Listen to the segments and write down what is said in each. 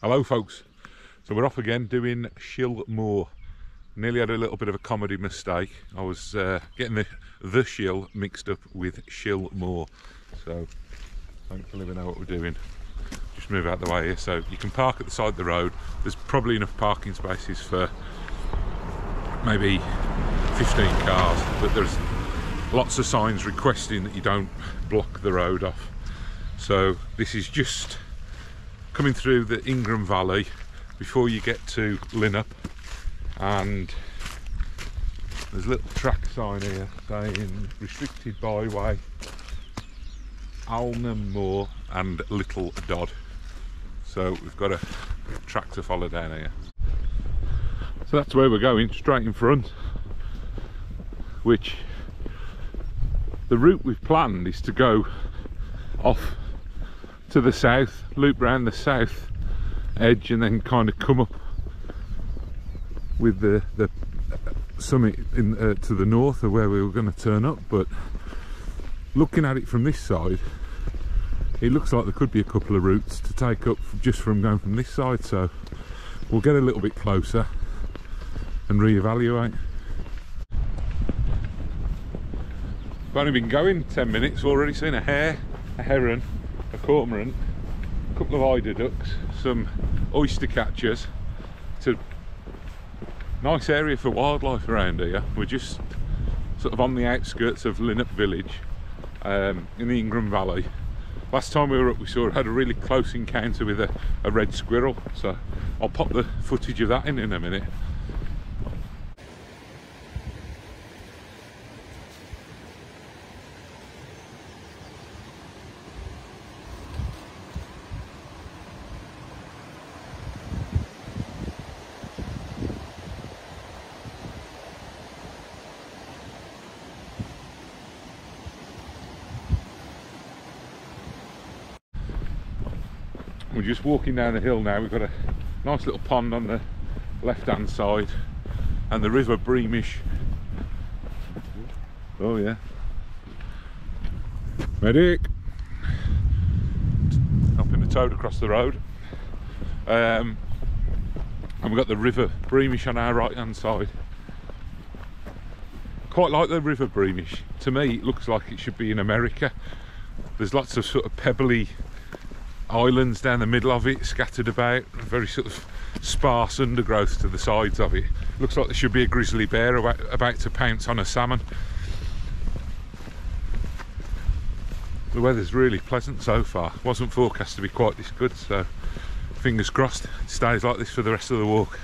Hello folks, so we're off again doing Shill Moor. Nearly had a little bit of a comedy mistake. I was getting the Shill mixed up with Shill Moor. So thankfully we know what we're doing. Just move out the way here so you can park at the side of the road. There's probably enough parking spaces for maybe 15 cars, but there's lots of signs requesting that you don't block the road off. So this is just coming through the Ingram Valley before you get to Linnup, and there's a little track sign here saying restricted byway Alnham Moor and Little Dodd. So we've got a track to follow down here. So that's where we're going, straight in front, which the route we've planned is to go off to the south, loop round the south edge, and then kind of come up with the summit in to the north of where we were going to turn up. But looking at it from this side, it looks like there could be a couple of routes to take up just from going from this side, so we'll get a little bit closer and re-evaluate. We've only been going 10 minutes, we've already seen a hare, a heron, a cormorant, a couple of eider ducks, some oyster catchers. It's a nice area for wildlife around here. We're just sort of on the outskirts of Linnup village in the Ingram Valley. Last time we were up we had a really close encounter with a red squirrel, so I'll pop the footage of that in a minute. We're just walking down the hill now. We've got a nice little pond on the left hand side and the river Breamish. Oh yeah, medic! Helping the toad across the road. And we've got the river Breamish on our right hand side. Quite like the river Breamish. To me it looks like it should be in America. There's lots of sort of pebbly islands down the middle of it, scattered about, very sort of sparse undergrowth to the sides of it. Looks like there should be a grizzly bear about to pounce on a salmon. The weather's really pleasant so far. Wasn't forecast to be quite this good, so fingers crossed it stays like this for the rest of the walk.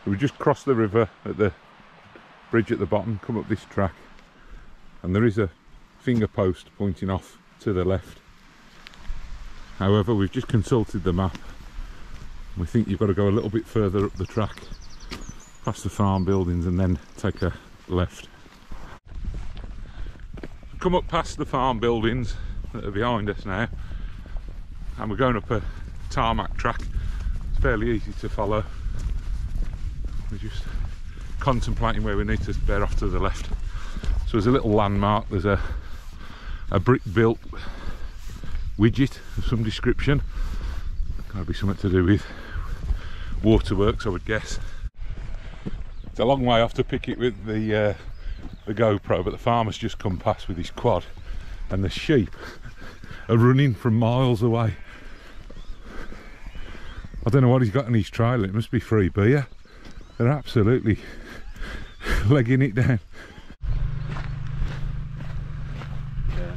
We just crossed the river at the bridge at the bottom, come up this track, and there is a finger post pointing off to the left. However, we've just consulted the map. We think you've got to go a little bit further up the track, past the farm buildings, and then take a left. Come up past the farm buildings that are behind us now, and we're going up a tarmac track. It's fairly easy to follow. We're just contemplating where we need to bear off to the left. So there's a little landmark, there's a brick built widget of some description. Gotta be something to do with waterworks, I would guess. It's a long way off to pick it with the GoPro, but the farmer's just come past with his quad and the sheep are running from miles away. I don't know what he's got in his trailer, it must be free beer. They're absolutely legging it down. Yeah.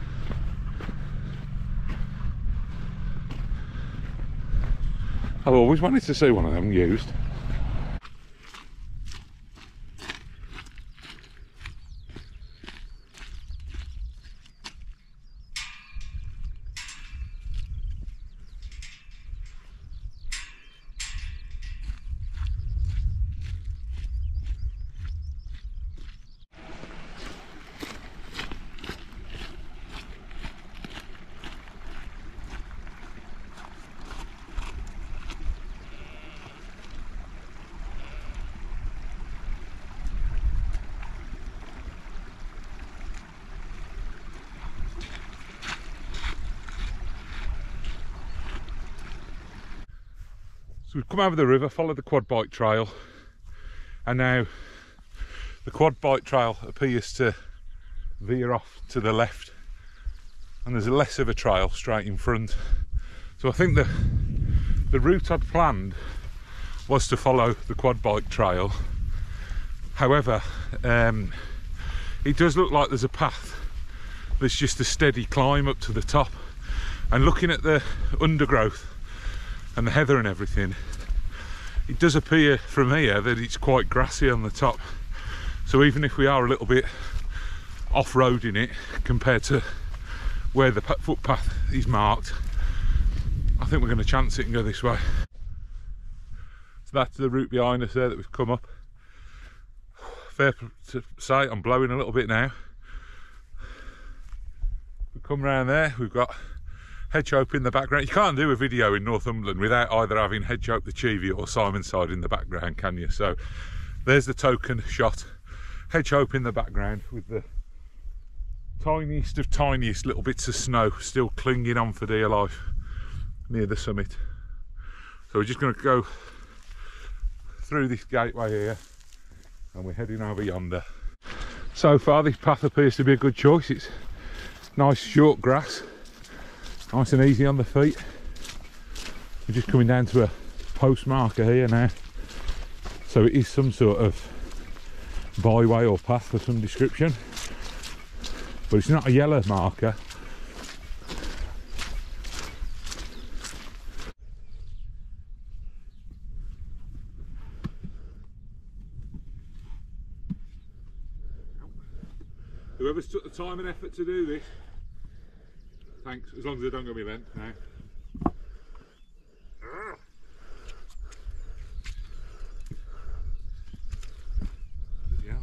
I've always wanted to see one of them used. we've come over the river, followed the quad bike trail, and now the quad bike trail appears to veer off to the left, and there's less of a trail straight in front. So I think the route I'd planned was to follow the quad bike trail. However, it does look like there's a path that's just a steady climb up to the top, and looking at the undergrowth and the heather and everything, it does appear from here that it's quite grassy on the top. So even if we are a little bit off-roading it compared to where the footpath is marked, I think we're going to chance it and go this way. So that's the route behind us there that we've come up. Fair to say, I'm blowing a little bit now. We come round there, we've got Hedgehope in the background. You can't do a video in Northumberland without either having Hedgehope the Chivy or Simonside in the background, can you? So there's the token shot. Hedgehope in the background with the tiniest of tiniest little bits of snow still clinging on for dear life near the summit. So we're just going to go through this gateway here, and we're heading over yonder. So far this path appears to be a good choice. It's nice short grass, nice and easy on the feet. We're just coming down to a post marker here now, so it is some sort of byway or path of some description, but it's not a yellow marker. Whoever's took the time and effort to do this, thanks, as long as they don't go me then now. Yeah.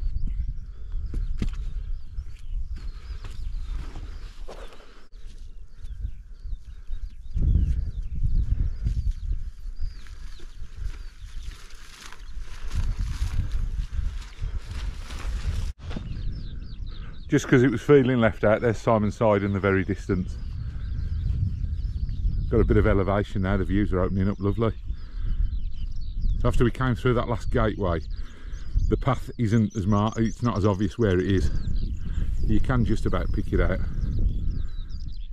Just because it was feeling left out, there's Simonside in the very distance. Got a bit of elevation now, the views are opening up lovely. So after we came through that last gateway, the path isn't as marked, it's not as obvious where it is. You can just about pick it out,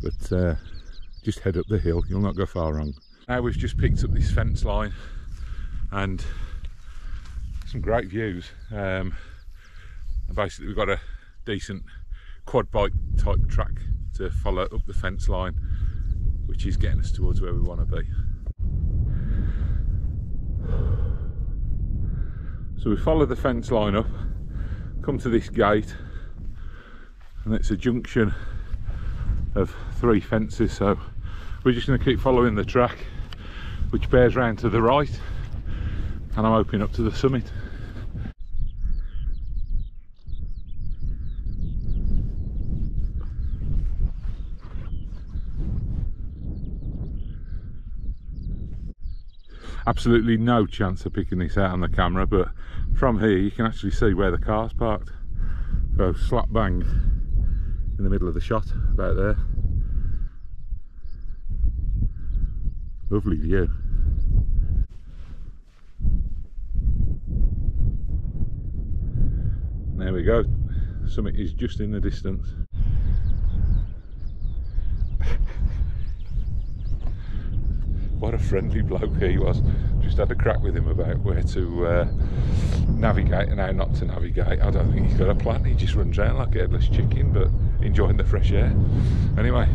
but just head up the hill, you'll not go far wrong. Now we've just picked up this fence line and some great views. And basically we've got a decent quad bike type track to follow up the fence line, which is getting us towards where we want to be. So we follow the fence line up, come to this gate, and it's a junction of 3 fences, so we're just going to keep following the track, which bears round to the right, and I'm hoping up to the summit. Absolutely no chance of picking this out on the camera, but from here you can actually see where the car's parked. So slap bang in the middle of the shot, about there. Lovely view. There we go, summit is just in the distance. What a friendly bloke he was. Just had a crack with him about where to navigate and how not to navigate. I don't think he's got a plan, he just runs around like a headless chicken, but enjoying the fresh air. Anyway,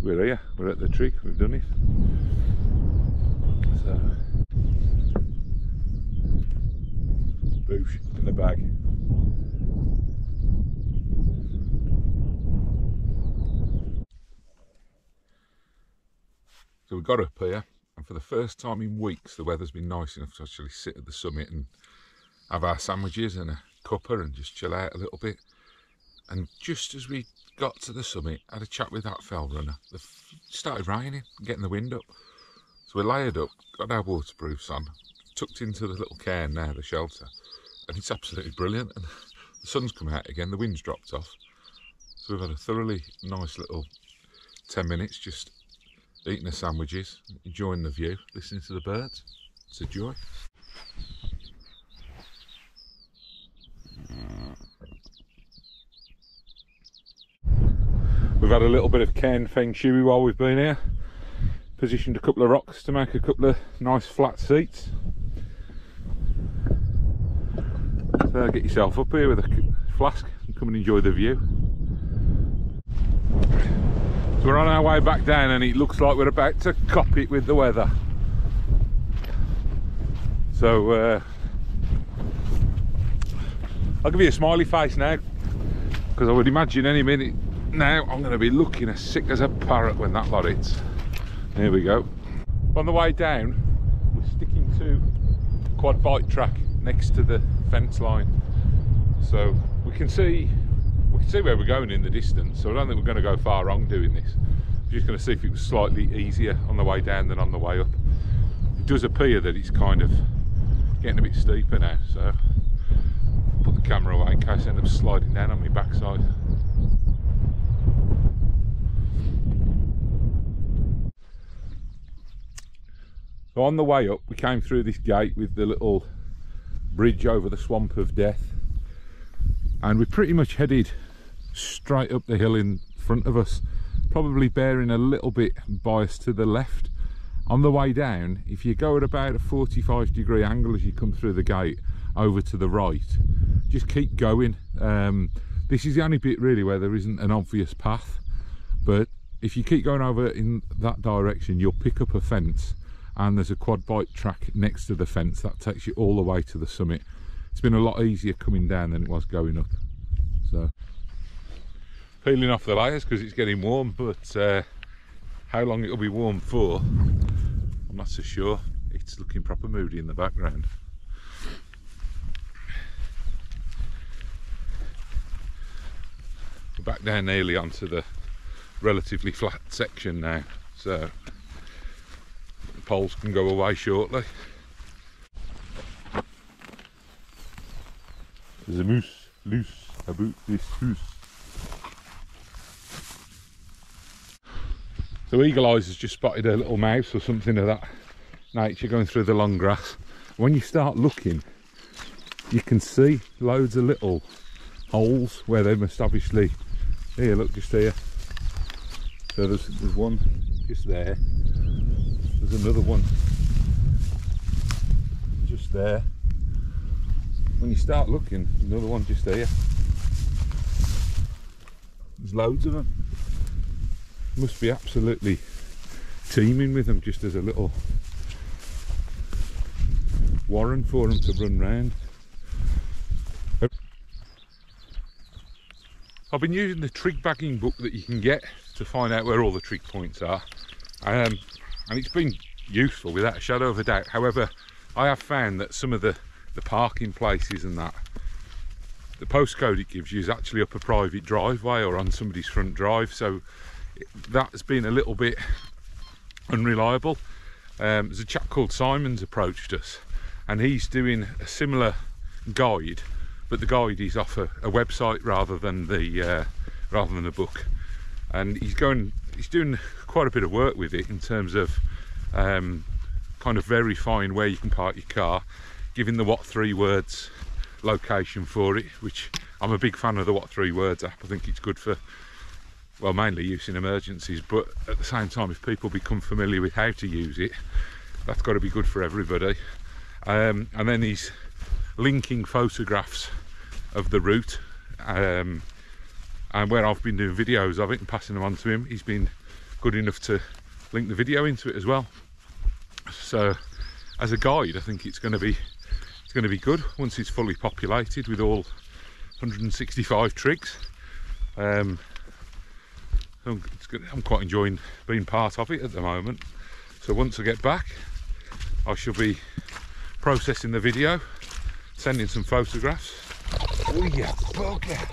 we're here, we're at the Trig, we've done it. So, boosh in the bag. So we got up here, and for the first time in weeks the weather's been nice enough to actually sit at the summit and have our sandwiches and a cuppa and just chill out a little bit. And just as we got to the summit, I had a chat with that fell runner. It started raining, getting the wind up. So we layered up, got our waterproofs on, tucked into the little cairn now, the shelter, and it's absolutely brilliant. And the sun's come out again, the wind's dropped off. So we've had a thoroughly nice little 10 minutes just eating the sandwiches, enjoying the view, listening to the birds. It's a joy. We've had a little bit of Ken Feng Shui while we've been here. Positioned a couple of rocks to make a couple of nice flat seats. So get yourself up here with a flask and come and enjoy the view. So we're on our way back down and it looks like we're about to cop it with the weather. So I'll give you a smiley face now, because I would imagine any minute now I'm going to be looking as sick as a parrot when that lot hits. Here we go. On the way down, we're sticking to a quad bike track next to the fence line, so we can see where we're going in the distance. So I don't think we're going to go far wrong doing this. I'm just going to see if it was slightly easier on the way down than on the way up. It does appear that it's kind of getting a bit steeper now, so put the camera away in case I end up sliding down on my backside. So on the way up we came through this gate with the little bridge over the swamp of death, and we pretty much headed straight up the hill in front of us, probably bearing a little bit bias to the left. On the way down, if you go at about a 45-degree angle as you come through the gate over to the right, just keep going. This is the only bit really where there isn't an obvious path, but if you keep going over in that direction you'll pick up a fence, and there's a quad bike track next to the fence that takes you all the way to the summit. It's been a lot easier coming down than it was going up. So peeling off the layers because it's getting warm, but how long it'll be warm for I'm not so sure. It's looking proper moody in the background. We're back down nearly onto the relatively flat section now, so the poles can go away shortly. There's a moose loose about this house. So Eagle Eyes has just spotted a little mouse or something of that nature going through the long grass. When you start looking, you can see loads of little holes where they must obviously... Here, look, just here. So there's one just there. There's another one just there. When you start looking, another one just here. There's loads of them. Must be absolutely teeming with them, just as a little warren for them to run round. I've been using the Trig bagging book that you can get to find out where all the trig points are, and it's been useful without a shadow of a doubt. However, I have found that some of the parking places and that, the postcode it gives you is actually up a private driveway or on somebody's front drive, so that's been a little bit unreliable. There's a chap called Simon's approached us, and he's doing a similar guide, but the guide is off a website rather than a book, and he's doing quite a bit of work with it in terms of kind of verifying where you can park your car, giving the what 3 words location for it, which I'm a big fan of the what 3 words app. I think it's good for, well, mainly use in emergencies, but at the same time, if people become familiar with how to use it, that's got to be good for everybody. And then he's linking photographs of the route, and where I've been doing videos of it and passing them on to him, he's been good enough to link the video into it as well. So as a guide, I think it's going to be good once it's fully populated with all 165 trigs. I'm quite enjoying being part of it at the moment. So once I get back, I shall be processing the video, sending some photographs. Oh yeah, bugger!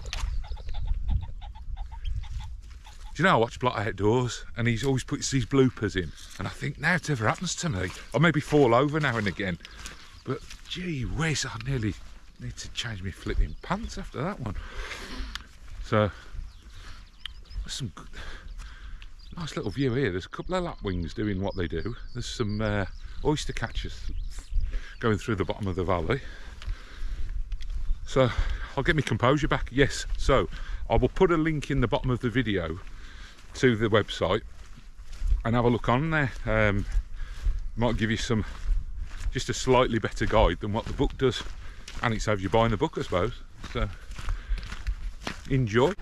Do you know, I watch Blot Outdoors and he's always puts these bloopers in, and I think now it ever happens to me. I maybe fall over now and again, but gee whiz, I nearly need to change my flipping pants after that one. So some Nice little view here. There's a couple of lapwings doing what they do. There's some oyster catchers going through the bottom of the valley. So I'll get my composure back. Yes, so I will put a link in the bottom of the video to the website and have a look on there. Might give you some, just a slightly better guide than what the book does, and it saves you buying the book, I suppose. So enjoy.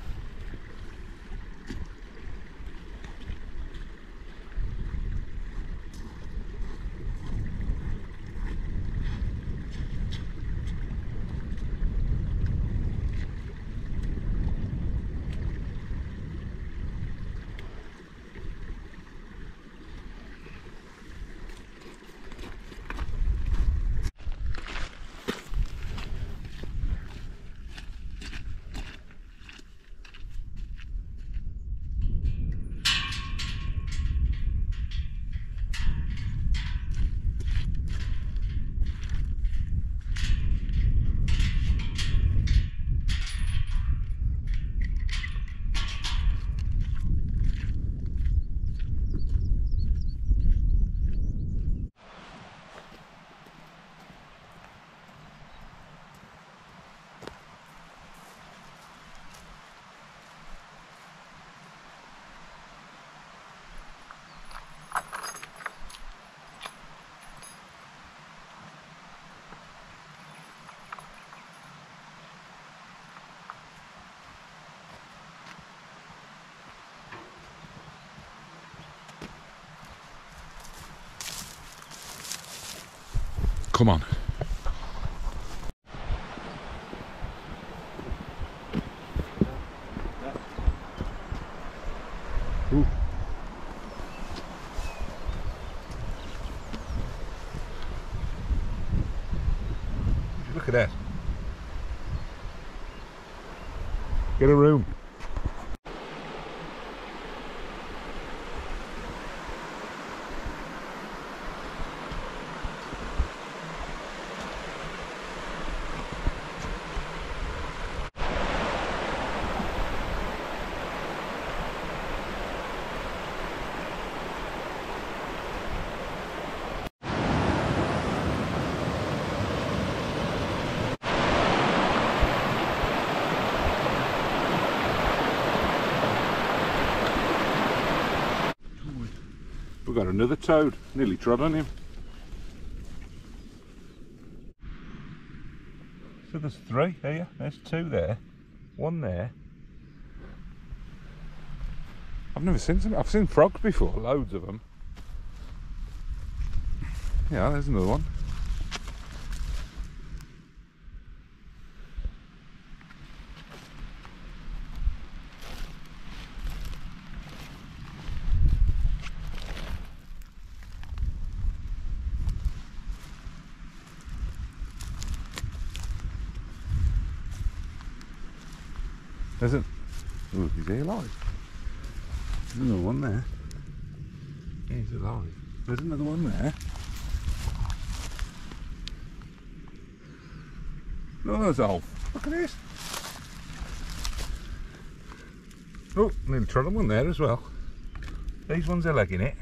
Come on. Ooh. Look at that. Get a room. We've got another toad, nearly trod on him. So there's 3 here, there's 2 there, 1 there. I've never seen some, I've seen frogs before, loads of them. Yeah, there's another one. Isn't? Oh, is he alive? There's another one there. Yeah, he's alive. There's another one there. Oh, there's Alf. Look at this. Oh, nearly trod on one there as well. These ones are legging it.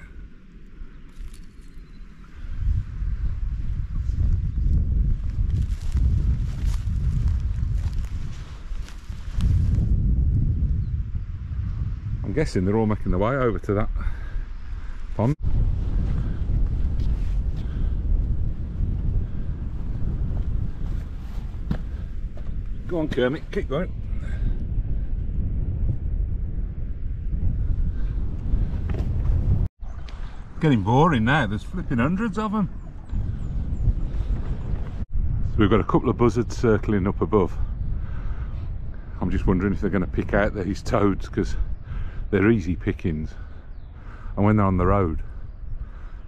I'm guessing they're all making their way over to that pond. Go on, Kermit, keep going. Getting boring now, there's flipping hundreds of them. So we've got a couple of buzzards circling up above. I'm just wondering if they're going to pick out these toads, because they're easy pickings, and when they're on the road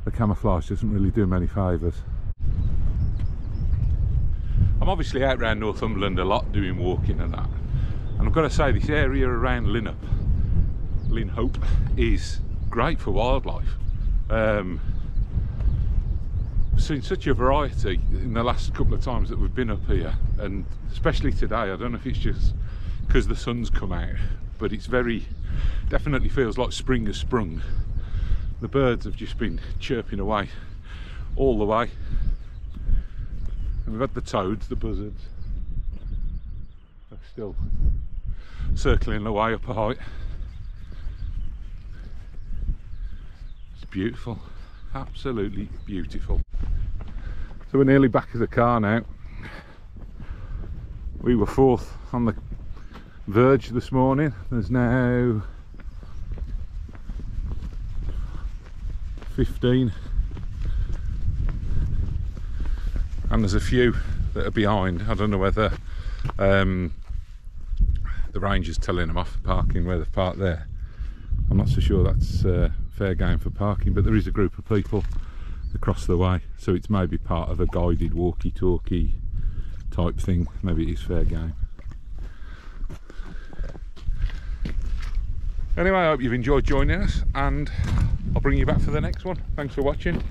the camouflage doesn't really do them any favours. I'm obviously out around Northumberland a lot doing walking and that, and I've got to say this area around Linhope is great for wildlife. I've seen such a variety in the last couple of times that we've been up here, and especially today. I don't know if it's just because the sun's come out, but it's definitely feels like spring has sprung. The birds have just been chirping away all the way, and we've had the toads, the buzzards, they're still circling away up a height. It's beautiful, absolutely beautiful. So we're nearly back of the car now. We were 4th on the verge this morning. There's now 15, and there's a few that are behind. I don't know whether the ranger's telling them off for parking where they've parked there. I'm not so sure that's fair game for parking, but there is a group of people across the way, so it's maybe part of a guided walkie-talkie type thing. Maybe it is fair game. Anyway, I hope you've enjoyed joining us, and I'll bring you back for the next one. Thanks for watching.